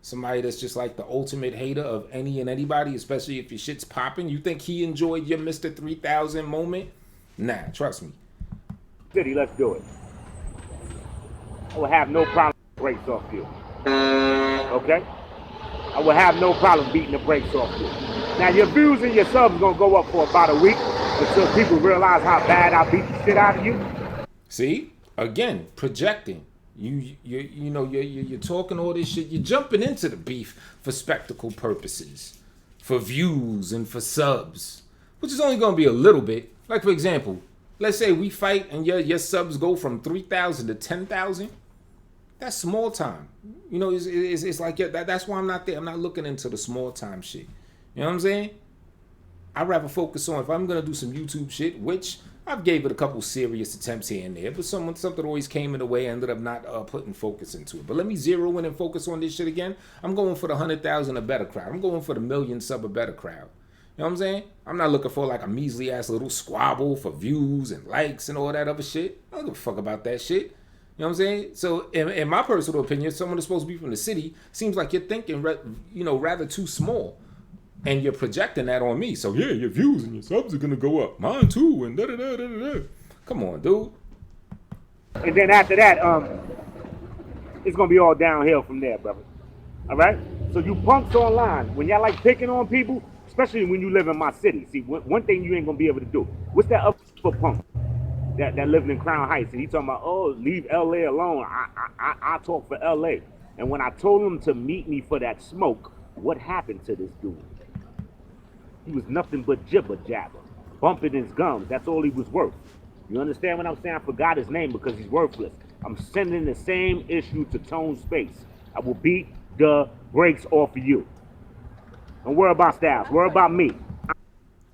somebody that's just like the ultimate hater of any and anybody, especially if your shit's popping. You think he enjoyed your Mr. 3000 moment? Nah, trust me. City, let's do it. I will have no problem beating the brakes off you. Okay? I will have no problem beating the brakes off you. Now your views and your subs gonna go up for about a week until people realize how bad I beat the shit out of you. See, again, projecting. You're talking all this shit. You're jumping into the beef for spectacle purposes, for views and for subs, which is only gonna be a little bit. Like for example, let's say we fight and your subs go from 3,000 to 10,000. That's small time. It's like that's why I'm not there. I'm not looking into the small time shit. You know what I'm saying? I'd rather focus on if I'm gonna do some YouTube shit, which I've gave it a couple serious attempts here and there, but something always came in the way. I ended up not putting focus into it. But let me zero in and focus on this shit again. I'm going for the 100,000 or better crowd. I'm going for the million sub or better crowd. You know what I'm saying? I'm not looking for like a measly ass little squabble for views and likes and all that other shit. I don't give a fuck about that shit. You know what I'm saying? So in my personal opinion, someone that's supposed to be from the city seems like you're thinking, rather too small. And you're projecting that on me. So yeah, your views and your subs are going to go up. Mine too, and da-da-da-da-da-da. Come on, dude. And then after that, it's going to be all downhill from there, brother. All right? So you punks online, when y'all like picking on people, especially when you live in my city. See, one thing you ain't going to be able to do. What's that other punk that living in Crown Heights? And he talking about, oh, leave L.A. alone. I talk for L.A. And when I told him to meet me for that smoke, what happened to this dude? He was nothing but jibber jabber, bumping his gums. That's all he was worth. You understand what I'm saying? I forgot his name because he's worthless. I'm sending the same issue to Tone Space. I will beat the brakes off of you. Don't worry about Styles. Worry about me.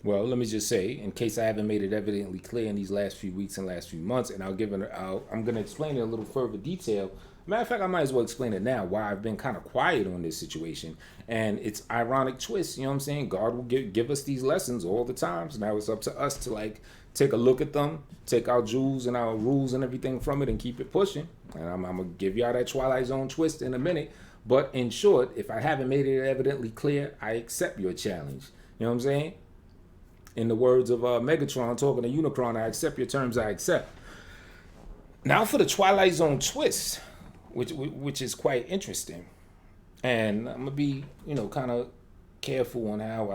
Well, let me just say, in case I haven't made it evidently clear in these last few weeks and last few months, and I'm going to explain it in a little further detail. Matter of fact, I might as well explain it now, why I've been kind of quiet on this situation. And it's ironic twist, you know what I'm saying? God will give us these lessons all the time. So now it's up to us to take a look at them, take our jewels and our rules and everything from it and keep it pushing. And I'm going to give y'all that Twilight Zone twist in a minute. But in short, if I haven't made it evidently clear, I accept your challenge. You know what I'm saying? In the words of Megatron talking to Unicron, I accept your terms, I accept. Now for the Twilight Zone twist, which is quite interesting. And I'm going to be, kind of careful on how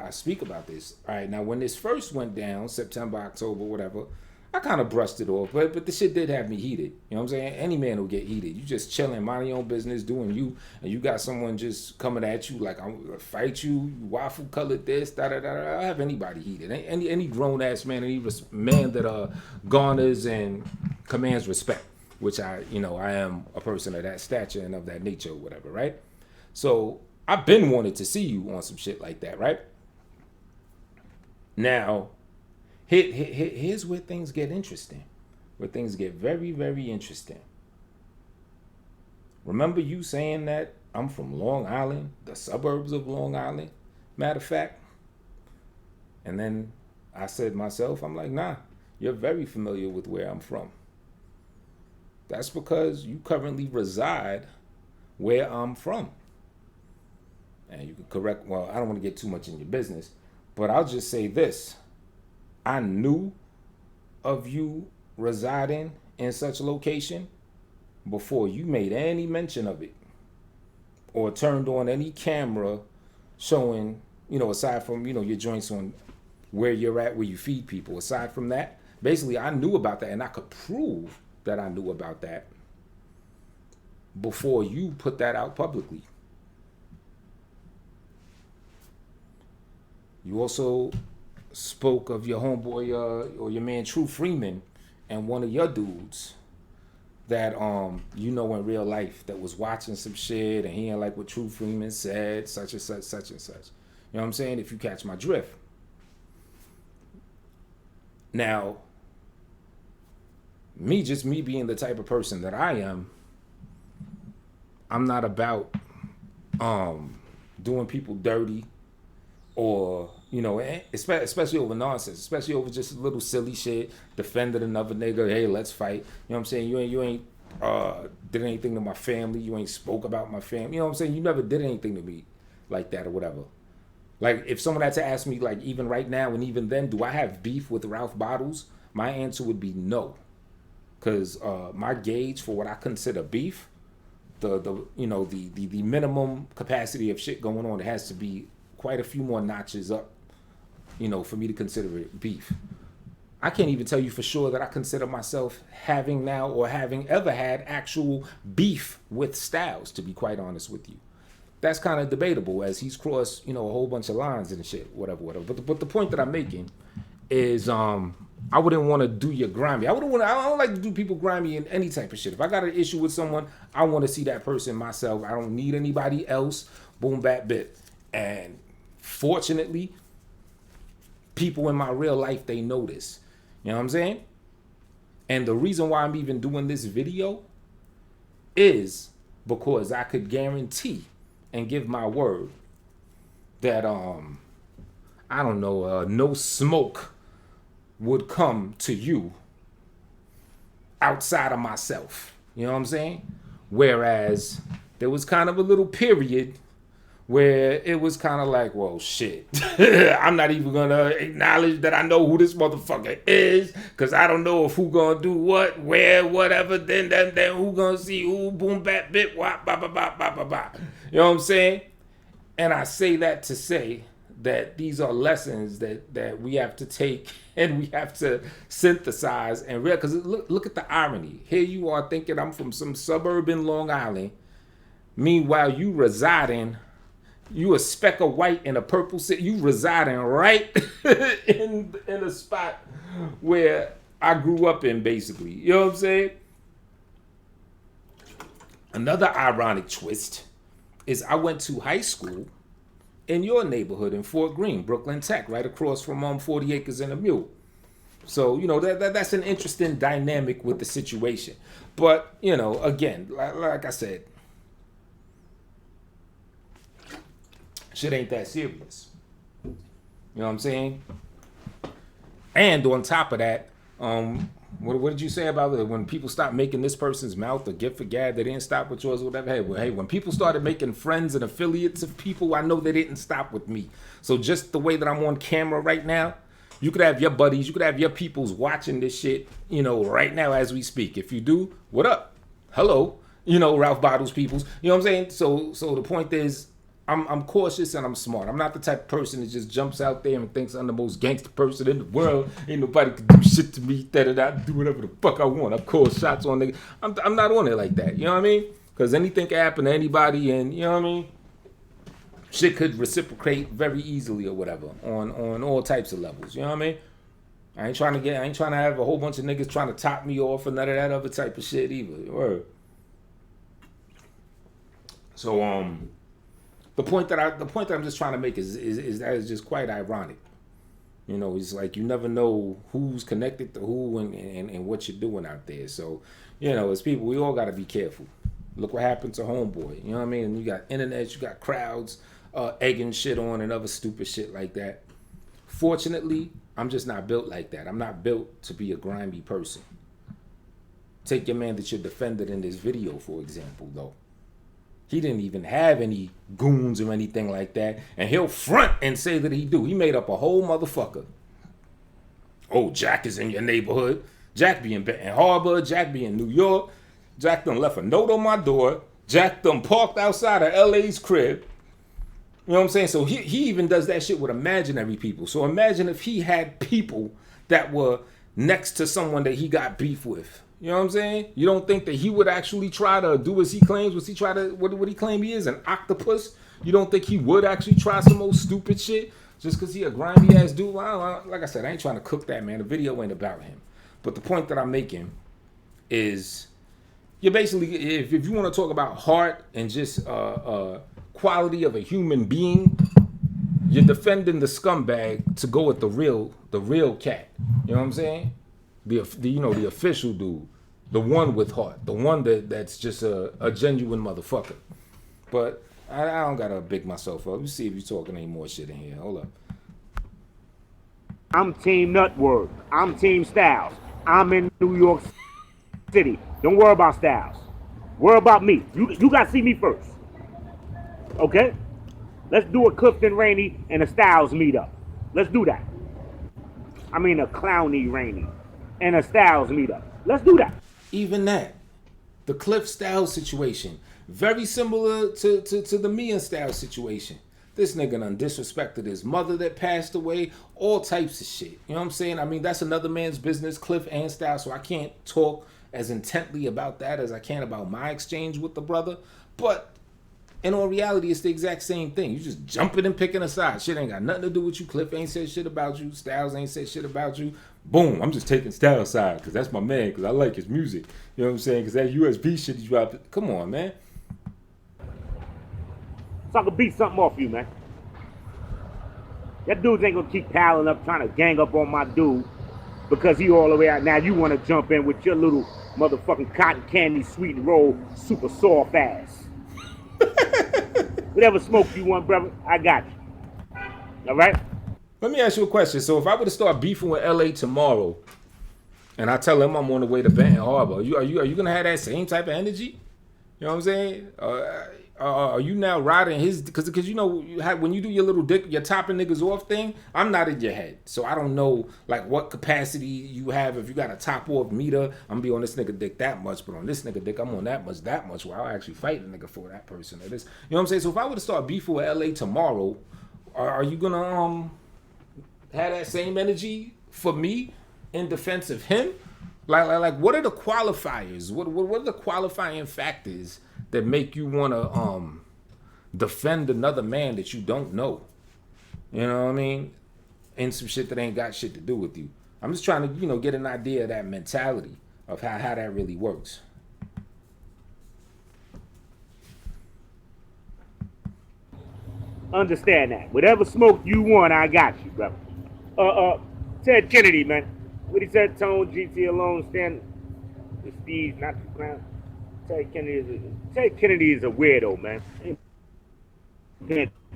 I speak about this. All right, now when this first went down, September, October, whatever, I kind of brushed it off. But the shit did have me heated. You know what I'm saying? Any man will get heated. You just chilling, minding your own business, doing you, and you got someone just coming at you like, I'm going to fight you, waffle colored this, da-da-da-da. I'll have anybody heated. Any grown-ass man, any man that garners and commands respect. Which I am a person of that stature and of that nature or whatever, right? So I've been wanted to see you on some shit like that, right? Now, here's where things get interesting. Where things get very, very interesting. Remember you saying that I'm from Long Island, the suburbs of Long Island, matter of fact? And then I said myself, I'm like, nah, you're very familiar with where I'm from. That's because you currently reside where I'm from. And you can correct, well, I don't want to get too much in your business, but I'll just say this. I knew of you residing in such a location before you made any mention of it or turned on any camera showing, aside from, your joints on where you're at, where you feed people. Aside from that, basically, I knew about that and I could prove that I knew about that before you put that out publicly. You also spoke of your homeboy or your man True Freeman and one of your dudes that in real life that was watching some shit and he didn't like what True Freeman said, such and such, such and such. You know what I'm saying? If you catch my drift. Now, me being the type of person that I am, I'm not about doing people dirty or, especially over nonsense, especially over just little silly shit, defending another nigga, hey, let's fight. You know what I'm saying? You ain't did anything to my family. You ain't spoke about my family. You know what I'm saying? You never did anything to me like that or whatever. Like, if someone had to ask me, like, even right now and even then, do I have beef with Ralph Bottles? My answer would be no. Because my gauge for what I consider beef, the minimum capacity of shit going on, it has to be quite a few more notches up, for me to consider it beef. I can't even tell you for sure that I consider myself having now or having ever had actual beef with Styles, to be quite honest with you. That's kind of debatable as he's crossed, a whole bunch of lines and shit, whatever. But the point that I'm making is I wouldn't want to do your grimy. I don't like to do people grimy in any type of shit. If I got an issue with someone, I want to see that person myself. I don't need anybody else. Boom, bap, bit. And fortunately, people in my real life, they know this. You know what I'm saying? And the reason why I'm even doing this video is because I could guarantee and give my word that no smoke would come to you outside of myself. You know what I'm saying? Whereas there was kind of a little period where it was kind of like, well, shit, I'm not even going to acknowledge that I know who this motherfucker is because I don't know if who going to do what, where, whatever, then who going to see who, boom, bat, bit, wop, ba, ba, ba, ba, ba, ba. You know what I'm saying? And I say that to say that these are lessons that we have to take and we have to synthesize and real. Because look at the irony. Here you are thinking I'm from some suburb in Long Island. Meanwhile, you residing, you a speck of white in a purple city. You residing right in a spot where I grew up in, basically. You know what I'm saying? Another ironic twist is I went to high school in your neighborhood in Fort Greene, Brooklyn Tech, right across from 40 Acres and a Mule. So, that's an interesting dynamic with the situation. But, again, like I said, shit ain't that serious. You know what I'm saying? And on top of that, what did you say about it? When people stop making this person's mouth a gift for gab, they didn't stop with yours or whatever. Hey, when people started making friends and affiliates of people, I know they didn't stop with me. So just the way that I'm on camera right now, you could have your buddies, you could have your peoples watching this shit, right now as we speak. If you do, what up? Hello, Ralph Bottles peoples. You know what I'm saying? So the point is, I'm cautious and I'm smart. I'm not the type of person that just jumps out there and thinks I'm the most gangster person in the world. Ain't nobody can do shit to me. I do whatever the fuck I want. I call shots on niggas. I'm not on it like that. You know what I mean? Because anything can happen to anybody, and you know what I mean. Shit could reciprocate very easily or whatever on all types of levels. You know what I mean? I ain't trying to have a whole bunch of niggas trying to top me off or none of that other type of shit either. Word. So The point that I'm just trying to make is that it's just quite ironic. It's like you never know who's connected to who and what you're doing out there. So, as people, we all got to be careful. Look what happened to Homeboy. You know what I mean? And you got internet, you got crowds egging shit on and other stupid shit like that. Fortunately, I'm just not built like that. I'm not built to be a grimy person. Take your man that you defended in this video, for example, though. He didn't even have any goons or anything like that. And he'll front and say that he do. He made up a whole motherfucker. Oh, Jack is in your neighborhood. Jack be in Benton Harbor. Jack be in New York. Jack done left a note on my door. Jack done parked outside of LA's crib. You know what I'm saying? So he even does that shit with imaginary people. So imagine if he had people that were next to someone that he got beef with. You know what I'm saying? You don't think that he would actually try to do as he claims? Was he try to, what he claim he is, an octopus? You don't think he would actually try some old stupid shit just because he a grimy ass dude? Well, like I said, I ain't trying to cook that, man. The video ain't about him. But the point that I'm making is, you're basically, if you want to talk about heart and just quality of a human being, you're defending the scumbag to go with the real cat. You know what I'm saying? The official dude, the one with heart, the one that's just a genuine motherfucker. But I don't gotta big myself up. Let me see if you're talking any more shit in here. Hold up. I'm Team Nutword. I'm Team Styles. I'm in New York City. Don't worry about Styles. Worry about me. You gotta see me first. Okay? Let's do a Clifton Rainey and a Styles meetup. Let's do that. I mean a Clowny Rainey and a Styles meetup. Let's do that. Even that. The Cliff Styles situation. Very similar to the me and Styles situation. This nigga done disrespected his mother that passed away. All types of shit. You know what I'm saying? I mean, that's another man's business, Cliff and Styles. So I can't talk as intently about that as I can about my exchange with the brother. But in all reality, it's the exact same thing. You just jumping and picking a side. Shit ain't got nothing to do with you. Cliff ain't said shit about you. Styles ain't said shit about you. Boom, I'm just taking Styles' side because that's my man, because I like his music. You know what I'm saying? Because that USB shit he dropped. Come on, man. So I can beat something off you, man. That dudes ain't gonna keep piling up, trying to gang up on my dude because he all the way out. Now you want to jump in with your little motherfucking cotton candy sweet and roll super soft ass. Whatever smoke you want, brother, I got you. All right? Let me ask you a question. So if I were to start beefing with LA tomorrow, and I tell him I'm on the way to Benton Harbor, are you gonna have that same type of energy? You know what I'm saying? Are you now riding his? Because you know when you do your little dick, your topping niggas off thing, I'm not in your head, so I don't know like what capacity you have. If you got a top off meter, I'm gonna be on this nigga dick that much, but on this nigga dick, I'm on that much. Where I'll actually fight a nigga for that person or this. You know what I'm saying? So if I were to start beefing with LA tomorrow, are you gonna have that same energy for me in defense of him? Like what are the qualifiers? What are the qualifying factors that make you want to defend another man that you don't know? You know what I mean? And some shit that ain't got shit to do with you. I'm just trying to, get an idea of that mentality of how that really works. Understand that. Whatever smoke you want, I got you, brother. Ted Kennedy, man. What he said, Tone, GT alone, stand. Steve, not the clown. Ted Kennedy is a weirdo, man.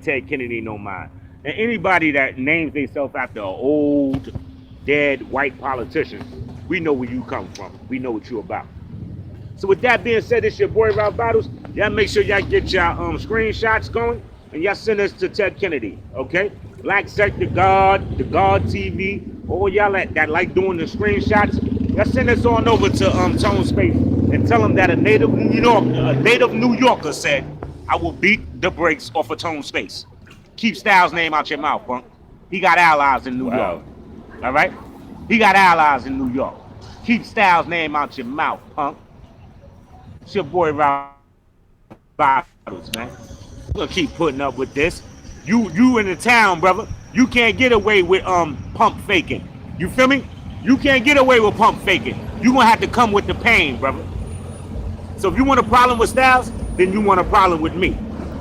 Ted Kennedy no mind. And anybody that names themselves after an old, dead white politician, we know where you come from. We know what you about. So with that being said, it's your boy Ralph Bottles. Y'all make sure y'all get your screenshots going and y'all send us to Ted Kennedy, okay? Black Sector God, the God TV, all y'all that like doing the screenshots, y'all send us on over to Tone Space and tell them that a native New Yorker said, I will beat the brakes off of Tone Space. Keep Styles' name out your mouth, punk. He got allies in New York. All right? He got allies in New York. Keep Styles' name out your mouth, punk. It's your boy Ralph Bottles, man. We're gonna keep putting up with this. You in the town, brother. You can't get away with pump faking. You feel me? You can't get away with pump faking. You gonna have to come with the pain, brother. So if you want a problem with Styles, then you want a problem with me.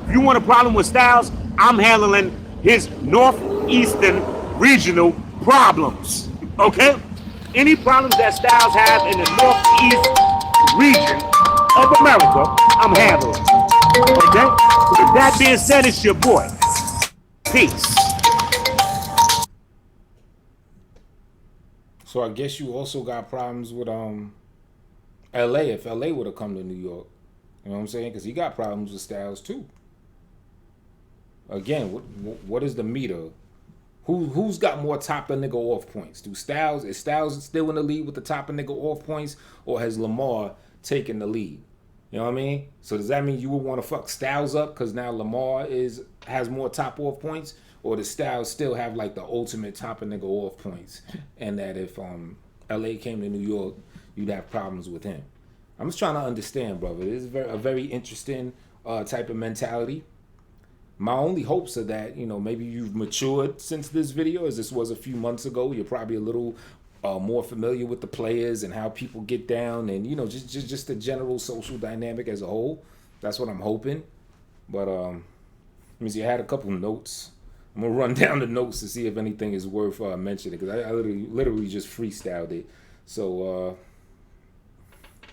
If you want a problem with Styles, I'm handling his northeastern regional problems. Okay? Any problems that Styles have in the northeast region of America, I'm handling. Okay? So with that being said, it's your boy. Peace. So I guess you also got problems with LA, if LA would have come to New York, you know what I'm saying? Because he got problems with Styles too. Again, what is the meter? Who's got more top of nigga off points? Is Styles still in the lead with the top of nigga off points, or has Lamar taken the lead? You know what I mean? So does that mean you would want to fuck Styles up because now Lamar has more top off points, or does Styles still have like the ultimate top of nigga off points, and that if LA came to New York, you'd have problems with him? I'm just trying to understand, brother. This is a very interesting type of mentality. My only hopes are that, maybe you've matured since this video, as this was a few months ago. You're probably a little more familiar with the players and how people get down, and just the general social dynamic as a whole. That's what I'm hoping. But let me see. I had a couple notes. I'm gonna run down the notes to see if anything is worth mentioning, because I literally just freestyled it. So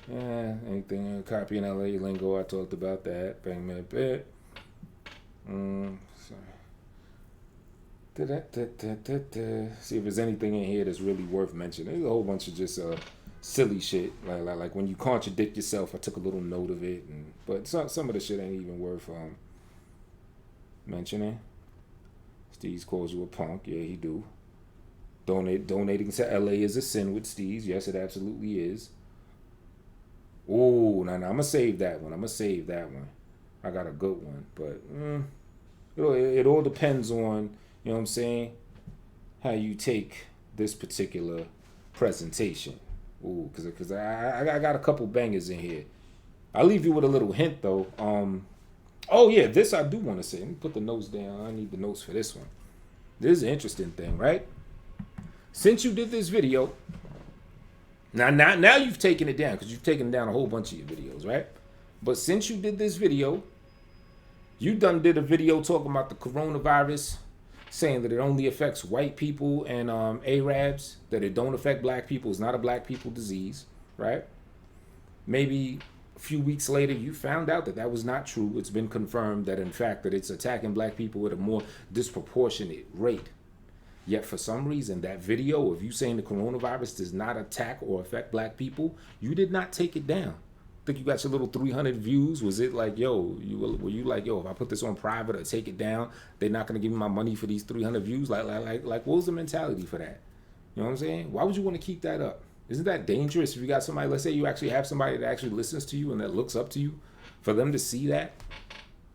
anything copying LA lingo, I talked about that. Bang that bit. Sorry. See if there's anything in here that's really worth mentioning. There's a whole bunch of just silly shit, like when you contradict yourself. I took a little note of it, but some of the shit ain't even worth mentioning. Steez calls you a punk. Yeah, he do. Donating to LA is a sin with Steez. Yes, it absolutely is. Ooh, I'm gonna save that one. I got a good one, but it all depends on, you know what I'm saying, how you take this particular presentation. Ooh, because I got a couple bangers in here. I'll leave you with a little hint, though. Oh, yeah, this I do want to say. Let me put the notes down. I need the notes for this one. This is an interesting thing, right? Since you did this video, now you've taken it down, because you've taken down a whole bunch of your videos, right? But since you did this video, you done did a video talking about the coronavirus, saying that it only affects white people and Arabs, that it don't affect black people. It's not a black people disease, right? Maybe a few weeks later, you found out that was not true. It's been confirmed that, in fact, that it's attacking black people at a more disproportionate rate. Yet, for some reason, that video of you saying the coronavirus does not attack or affect black people, you did not take it down. I think you got your little 300 views. Was it like, were you like, if I put this on private or take it down, they're not going to give me my money for these 300 views? Like, what was the mentality for that? You know what I'm saying? Why would you want to keep that up? Isn't that dangerous if you got somebody, let's say you actually have somebody that actually listens to you and that looks up to you, for them to see that?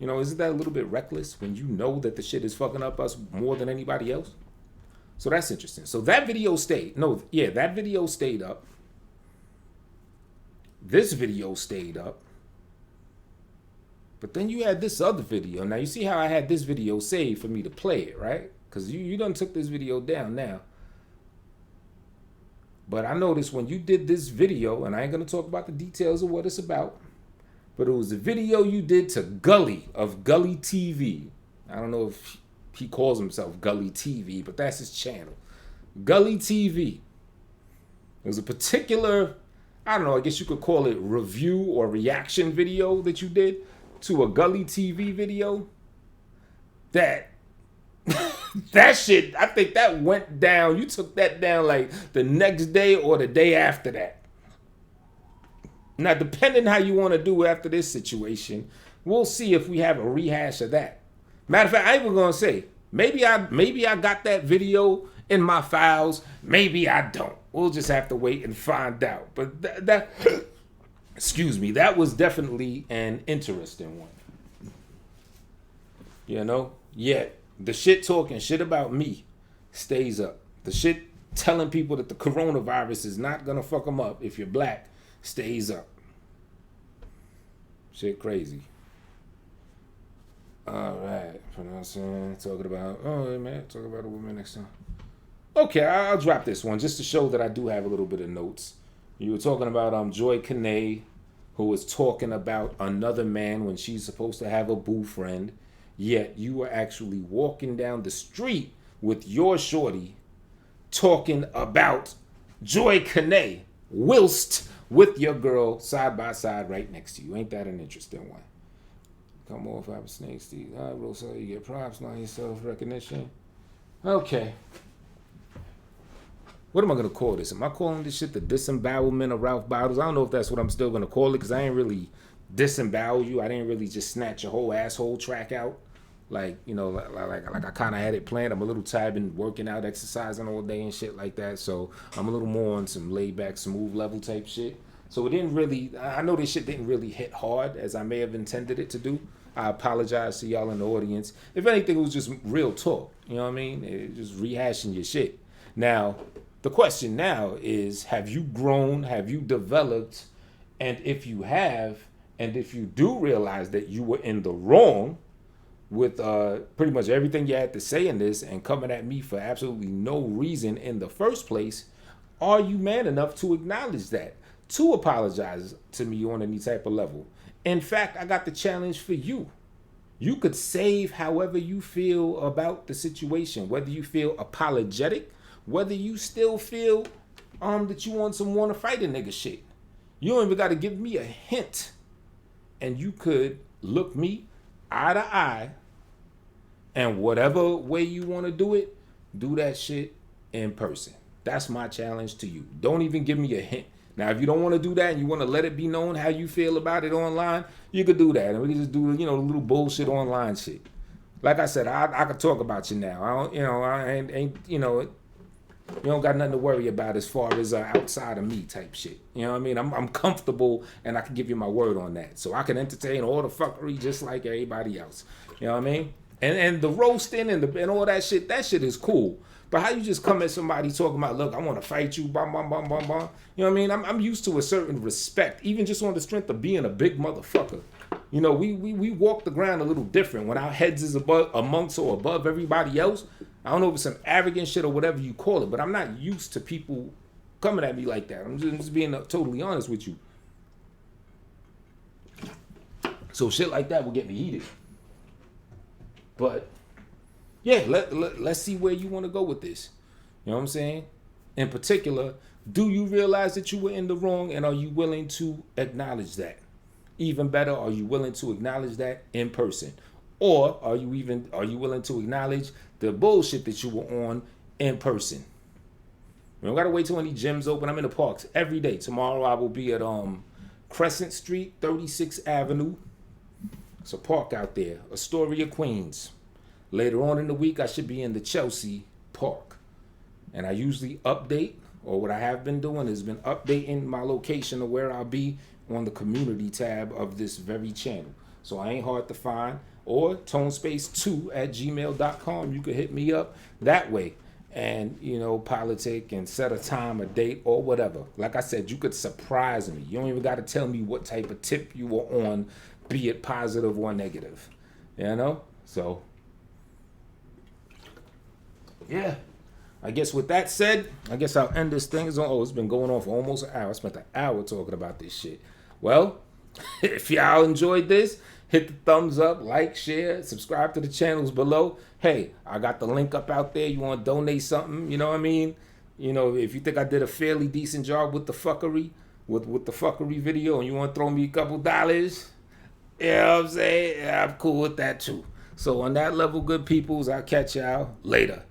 Isn't that a little bit reckless when you know that the shit is fucking up us more than anybody else? So that's interesting. So that video stayed. That video stayed up. This video stayed up. But then you had this other video. Now you see how I had this video saved for me to play it, right? Because you done took this video down now. But I noticed when you did this video, and I ain't going to talk about the details of what it's about, but it was a video you did to Gully of Gully TV. I don't know if he calls himself Gully TV, but that's his channel. Gully TV. It was a particular, I don't know, I guess you could call it review or reaction video that you did to a Gully TV video. That shit, I think that went down. You took that down like the next day or the day after that. Now, depending how you want to do after this situation, we'll see if we have a rehash of that. Matter of fact, I ain't even gonna say, maybe I got that video in my files, maybe I don't. We'll just have to wait and find out. But that excuse me, that was definitely an interesting one. Yet the shit talking shit about me stays up. The shit telling people that the coronavirus is not gonna fuck them up if you're black stays up. Shit crazy. All right, pronouncing, talking about a woman next time. Okay, I'll drop this one just to show that I do have a little bit of notes. You were talking about Joy Cane A, who was talking about another man when she's supposed to have a boo friend, yet you were actually walking down the street with your shorty talking about Joy Cane A whilst with your girl side by side right next to you. Ain't that an interesting one? Come on, Fiber Snake, Steve. All right, bro, so you get props, not your self-recognition. Okay. what am I gonna call this? Am I calling this shit the disembowelment of Ralph Bottles? I don't know if that's what I'm still gonna call it, because I ain't really disembowel you. I didn't really just snatch your whole asshole track out. Like, you know, like I kind of had it planned. I'm a little tired, been working out, exercising all day and shit like that. So I'm a little more on some laid back, smooth level type shit. So it didn't really, I know this shit didn't really hit hard as I may have intended it to do. I apologize to y'all in the audience. If anything, it was just real talk. You know what I mean? It just rehashing your shit. Now, the question now is, have you grown? Have you developed? And if you have, and if you do realize that you were in the wrong with pretty much everything you had to say in this and coming at me for absolutely no reason in the first place, are you man enough to acknowledge that? To apologize to me on any type of level? In fact, I got the challenge for you. You could save however you feel about the situation, whether you feel apologetic, whether you still feel that you want to fight a nigga shit. You don't even got to give me a hint. And you could look me eye to eye, and whatever way you want to do it, do that shit in person. That's my challenge to you. Don't even give me a hint. Now, if you don't want to do that and you want to let it be known how you feel about it online, you could do that. And we can just do, you know, the little bullshit online shit. Like I said, I could talk about you now. I don't, you know, I ain't, you know, you don't got nothing to worry about as far as outside of me type shit. You know what I mean? I'm comfortable, and I can give you my word on that. So I can entertain all the fuckery just like everybody else. You know what I mean? And the roasting and all that shit is cool. But how you just come at somebody talking about, look, I want to fight you, bam, bam, bam, bam, bam. You know what I mean? I'm used to a certain respect, even just on the strength of being a big motherfucker. You know, we walk the ground a little different. When our heads is amongst or above everybody else, I don't know if it's some arrogant shit or whatever you call it, but I'm not used to people coming at me like that. I'm just being totally honest with you. So shit like that will get me heated. But yeah, let's see where you want to go with this. You know what I'm saying? In particular, do you realize that you were in the wrong, and are you willing to acknowledge that? Even better, are you willing to acknowledge that in person? Or are you willing to acknowledge the bullshit that you were on in person? You don't gotta wait till any gyms open. I'm in the parks every day. Tomorrow I will be at Crescent Street, 36th Avenue. It's a park out there, Astoria, Queens. Later on in the week, I should be in the Chelsea Park. And I usually update, or what I have been doing has been updating my location of where I'll be on the community tab of this very channel. So I ain't hard to find. Or tonespace2@gmail.com. You can hit me up that way. And, you know, politic and set a time, a date, or whatever. Like I said, you could surprise me. You don't even got to tell me what type of tip you were on, be it positive or negative. You know? So yeah, I guess with that said, I guess I'll end this thing. It's been going on for almost an hour. I spent an hour talking about this shit. Well, if y'all enjoyed this, hit the thumbs up, like, share, subscribe to the channels below. Hey, I got the link up out there. You want to donate something, you know what I mean? You know, if you think I did a fairly decent job with the fuckery, with the fuckery video, and you want to throw me a couple dollars, you know what I'm saying? Yeah, I'm cool with that too. So on that level, good peoples, I'll catch y'all later.